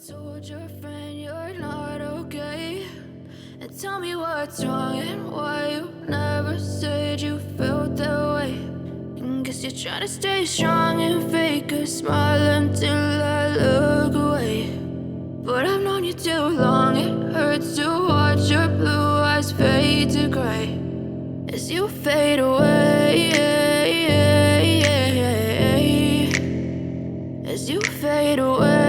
told your friend you're not okay, and tell me what's wrong and why you never said you felt that way. And guess you're trying to stay strong and fake a smile until I look away. But I've known you too long, it hurts to watch your blue eyes fade to gray as you fade away, as you fade away.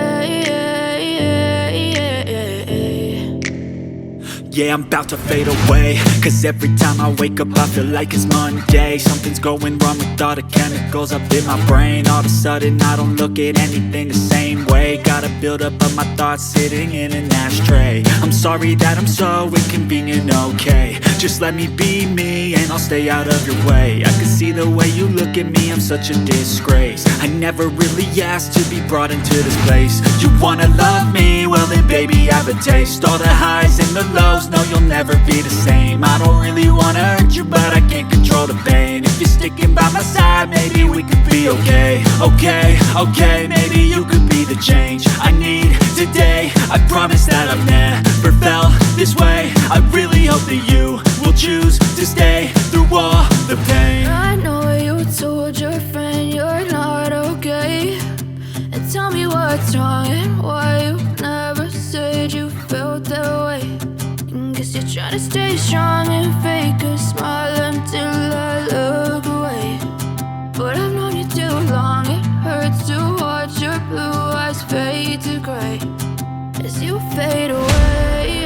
Yeah, I'm about to fade away, cause every time I wake up I feel like it's Monday. Something's going wrong with all the chemicals up in my brain. All of a sudden I don't look at anything the same way. Got a buildup of my thoughts sitting in an ashtray. I'm sorry that I'm so inconvenient, okay. Just let me be me and I'll stay out of your way. I can see the way you look at me, I'm such a disgrace. I never really asked to be brought into this place. You wanna love me? Well then baby I have a taste. All the highs and the lows, no, you'll never be the same. I don't really wanna hurt you, but I can't control the pain. If you're sticking by my side, maybe we could be okay. Okay, maybe you could be the change I need today. I promise that I've never felt this way. I really hope that you will choose to stay through all the pain. I know you told your friend you're not okay, and tell me what's wrong and why you never said you felt that way. Guess you're trying to stay strong and fake a smile until I look away. But I've known you too long, it hurts to watch your blue eyes fade to gray as you fade away,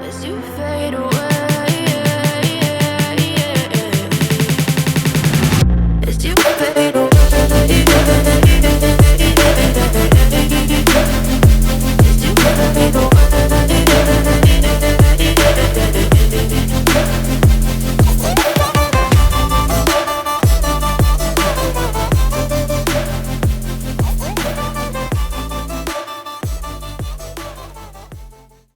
as you fade